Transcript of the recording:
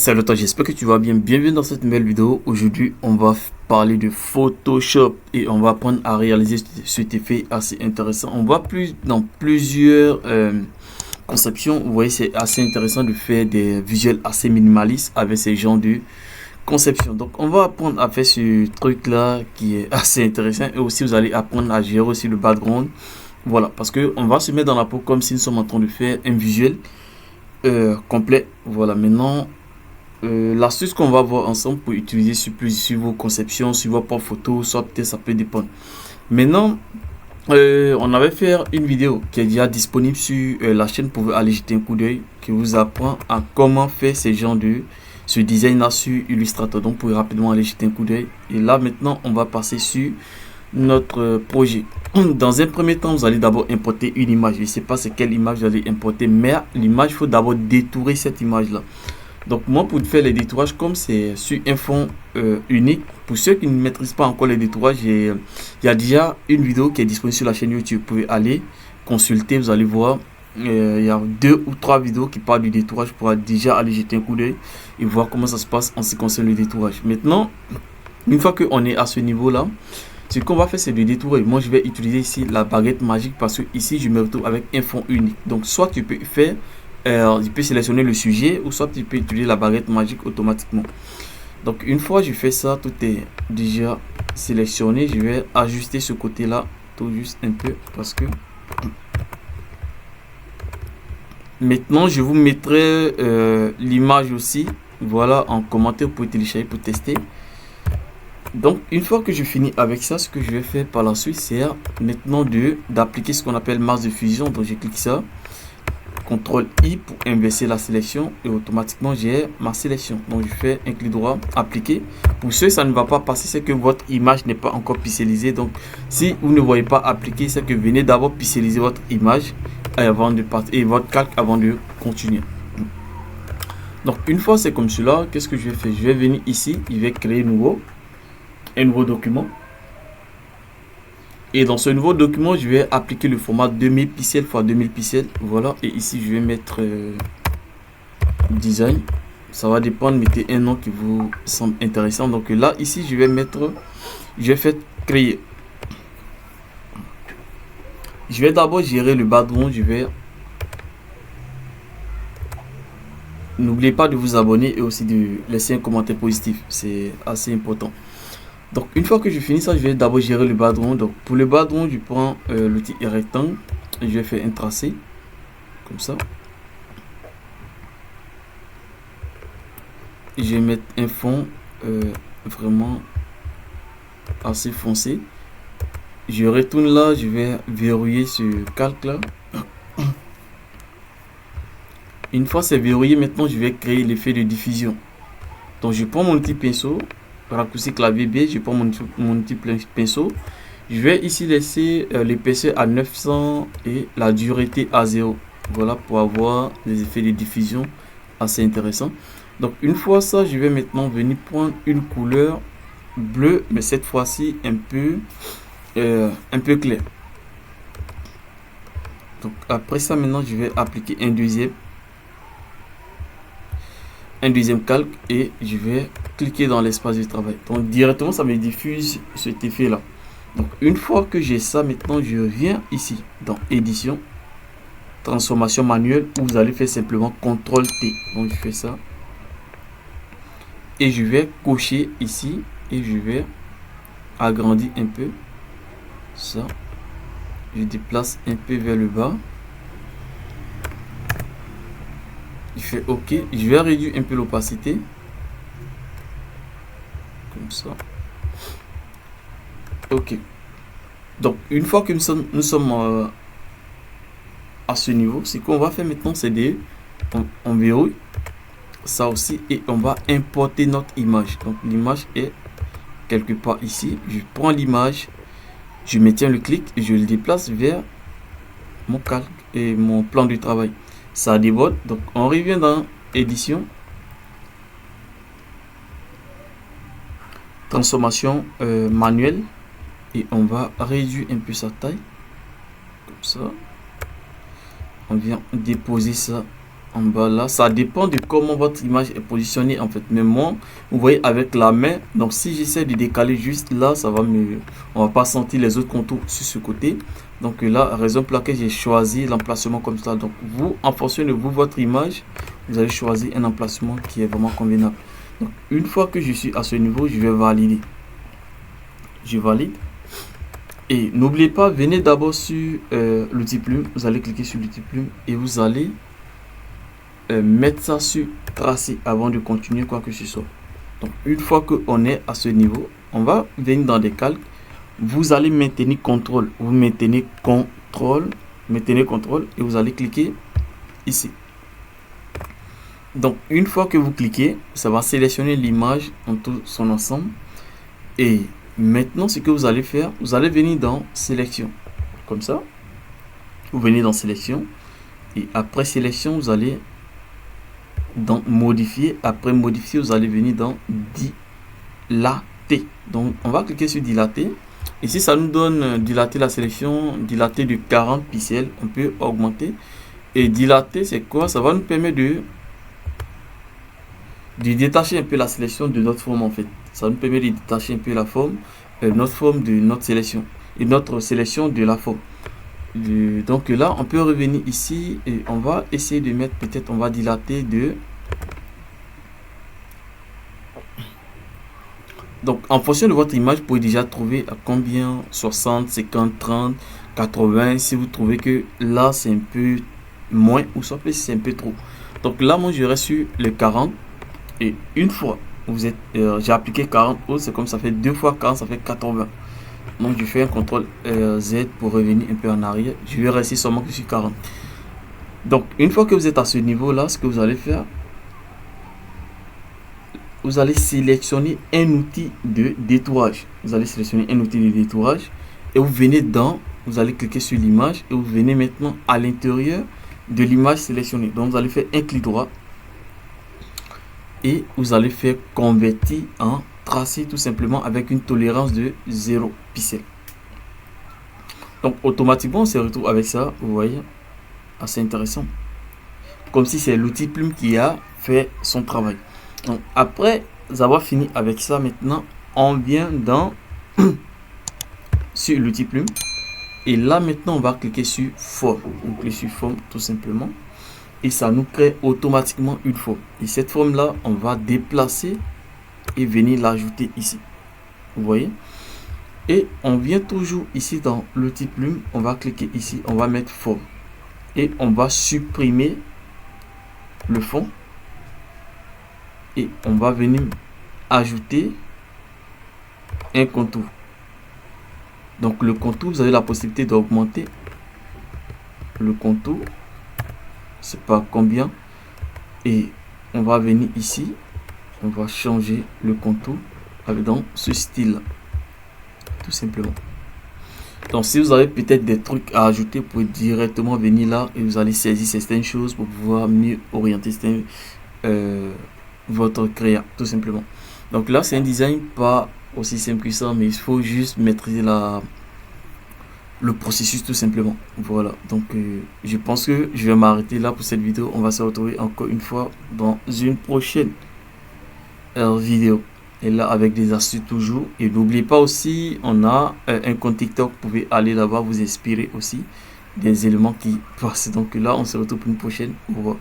Salut à toi, j'espère que tu vas bien. Bienvenue dans cette nouvelle vidéo. Aujourd'hui, on va parler de Photoshop et on va apprendre à réaliser cet effet assez intéressant. On voit plus dans plusieurs conceptions. Vous voyez, c'est assez intéressant de faire des visuels assez minimalistes avec ces genres de conception. Donc, on va apprendre à faire ce truc-là qui est assez intéressant et aussi vous allez apprendre à gérer aussi le background. Voilà, parce que on va se mettre dans la peau comme si nous sommes en train de faire un visuel complet. Voilà, maintenant. L'astuce qu'on va voir ensemble pour utiliser sur vos conceptions, sur vos propres photos, soit peut-être ça peut dépendre. Maintenant, on avait fait une vidéo qui est déjà disponible sur la chaîne. Vous pouvez aller jeter un coup d'œil qui vous apprend à comment faire ce design là sur Illustrator. Donc, vous pouvez rapidement aller jeter un coup d'œil. Et là, maintenant, on va passer sur notre projet. Dans un premier temps, vous allez d'abord importer une image. Je ne sais pas c'est quelle image vous allez importer, mais l'image, il faut d'abord détourer cette image là. Donc moi, pour faire les détourages, comme c'est sur un fond unique, pour ceux qui ne maîtrisent pas encore les détourages, il y a déjà une vidéo qui est disponible sur la chaîne YouTube. Vous pouvez aller consulter, vous allez voir. Il y a 2 ou 3 vidéos qui parlent du détourage. Vous pourrez déjà aller jeter un coup d'œil et voir comment ça se passe en ce qui concerne le détourage. Maintenant, une fois qu'on est à ce niveau-là, ce qu'on va faire, c'est de détourer. Moi, je vais utiliser ici la baguette magique parce que ici, je me retrouve avec un fond unique. Donc, soit tu peux faire... tu peux sélectionner le sujet ou soit tu peux utiliser la baguette magique automatiquement. Donc une fois je fais ça, tout est déjà sélectionné. Je vais ajuster ce côté là tout juste un peu parce que maintenant je vous mettrai l'image aussi, voilà, en commentaire pour télécharger, pour tester. Donc une fois que je finis avec ça, ce que je vais faire par la suite, c'est maintenant d'appliquer ce qu'on appelle masse de fusion. Donc je clique ça, CTRL I pour inverser la sélection et automatiquement j'ai ma sélection. Donc je fais un clic droit, appliquer. Pour ceux ça ne va pas passer, c'est que votre image n'est pas encore pixelisée. Donc si vous ne voyez pas appliquer, c'est que venez d'abord pixeliser votre image avant de partir et votre calque avant de continuer. Donc une fois c'est comme cela, qu'est-ce que je vais faire? Je vais venir ici, je vais créer un nouveau document. Et dans ce nouveau document, je vais appliquer le format 2000 pixels x 2000 pixels. Voilà. Et ici, je vais mettre design. Ça va dépendre. Mettez un nom qui vous semble intéressant. Donc là, ici, je vais faire créer. Je vais d'abord gérer le background. N'oubliez pas de vous abonner et aussi de laisser un commentaire positif. C'est assez important. Donc une fois que je finis ça, je vais d'abord gérer le background. Donc pour le background, je prends l'outil rectangle et je vais faire un tracé comme ça. Et je vais mettre un fond vraiment assez foncé. Je retourne là, je vais verrouiller ce calque là. Une fois c'est verrouillé, maintenant je vais créer l'effet de diffusion. Donc je prends mon petit pinceau, raccourci clavier B, je prends mon petit pinceau. Je vais ici laisser l'épaisseur à 900 et la dureté à 0. Voilà pour avoir des effets de diffusion assez intéressants. Donc une fois ça, je vais maintenant venir prendre une couleur bleue, mais cette fois-ci un peu clair. Donc après ça, maintenant je vais appliquer un deuxième calque et je vais cliquer dans l'espace de travail. Donc directement ça me diffuse cet effet là. Donc une fois que j'ai ça, maintenant je viens ici dans édition, transformation manuelle, où vous allez faire simplement CTRL T. Donc je fais ça et je vais cocher ici et je vais agrandir un peu ça. Je déplace un peu vers le bas. Je fais OK. Je vais réduire un peu l'opacité. Comme ça. OK. Donc, une fois que nous sommes à ce niveau, ce qu'on va faire maintenant, c'est on verrouille ça aussi et on va importer notre image. Donc, l'image est quelque part ici. Je prends l'image, je maintiens le clic et je le déplace vers mon calque et mon plan de travail. Ça déborde. Donc, on revient dans édition, transformation manuelle et on va réduire un peu sa taille comme ça. On vient déposer ça en bas là, ça dépend de comment votre image est positionnée en fait. Mais moi, vous voyez avec la main, donc si j'essaie de décaler juste là, ça va me, on va pas sentir les autres contours sur ce côté. Donc là, raison pour laquelle j'ai choisi l'emplacement comme ça. Donc vous, en fonction de vous, votre image, vous allez choisir un emplacement qui est vraiment convenable. Donc une fois que je suis à ce niveau, je vais valider. Je valide. Et n'oubliez pas, venez d'abord sur l'outil plume. Vous allez cliquer sur l'outil plume et vous allez mettre ça sur tracer avant de continuer quoi que ce soit. Donc une fois qu'on est à ce niveau, on va venir dans des calques. Vous allez maintenir contrôle. Vous maintenez contrôle et vous allez cliquer ici. Donc une fois que vous cliquez, ça va sélectionner l'image en tout son ensemble. Et maintenant, ce que vous allez faire, vous allez venir dans sélection. Comme ça. Vous venez dans sélection. Et après sélection, vous allez dans modifier. Après modifier, vous allez venir dans dilater. Donc on va cliquer sur dilater. Ici, ça nous donne dilater la sélection, dilater de 40 pixels. On peut augmenter. Et dilater, c'est quoi? Ça va nous permettre de détacher un peu la sélection de notre forme en fait. Ça nous permet de détacher un peu la forme, notre forme de notre sélection et notre sélection de la forme. Donc là, on peut revenir ici et on va essayer de mettre, peut-être on va dilater de... Donc en fonction de votre image, vous pouvez déjà trouver à combien, 60, 50, 30, 80, si vous trouvez que là c'est un peu moins ou soit plus c'est un peu trop. Donc là, moi je reste sur le 40 et une fois vous êtes, j'ai appliqué 40 autres, c'est comme ça fait 2 fois 40, ça fait 80. Donc je fais un contrôle Z pour revenir un peu en arrière. Je vais rester seulement que sur 40. Donc une fois que vous êtes à ce niveau là, ce que vous allez faire, vous allez sélectionner un outil de détourage. Vous allez sélectionner un outil de détourage et vous venez dans, vous allez cliquer sur l'image et vous venez maintenant à l'intérieur de l'image sélectionnée. Donc vous allez faire un clic droit et vous allez faire convertir en tracé tout simplement avec une tolérance de 0 pixels. Donc automatiquement on se retrouve avec ça, vous voyez, assez intéressant. Comme si c'est l'outil plume qui a fait son travail. Donc après avoir fini avec ça, maintenant on vient dans sur l'outil plume et là maintenant on va cliquer sur forme. On clique sur forme tout simplement et ça nous crée automatiquement une forme. Et cette forme là on va déplacer et venir l'ajouter ici. Vous voyez? Et on vient toujours ici dans l'outil plume, on va cliquer ici, on va mettre forme et on va supprimer le fond et on va venir ajouter un contour. Donc le contour, vous avez la possibilité d'augmenter le contour, c'est pas combien, et on va venir ici, on va changer le contour avec dans ce style là, tout simplement. Donc si vous avez peut-être des trucs à ajouter, vous pouvez directement venir là et vous allez saisir certaines choses pour pouvoir mieux orienter votre créa tout simplement. Donc là c'est un design pas aussi simple que ça, mais il faut juste maîtriser le processus tout simplement. Voilà, donc je pense que je vais m'arrêter là pour cette vidéo. On va se retrouver encore une fois dans une prochaine vidéo. Et là avec des astuces toujours. Et n'oubliez pas aussi, on a un compte TikTok. Vous pouvez aller là-bas vous inspirer aussi des éléments qui passent. Donc là on se retrouve pour une prochaine. Au revoir.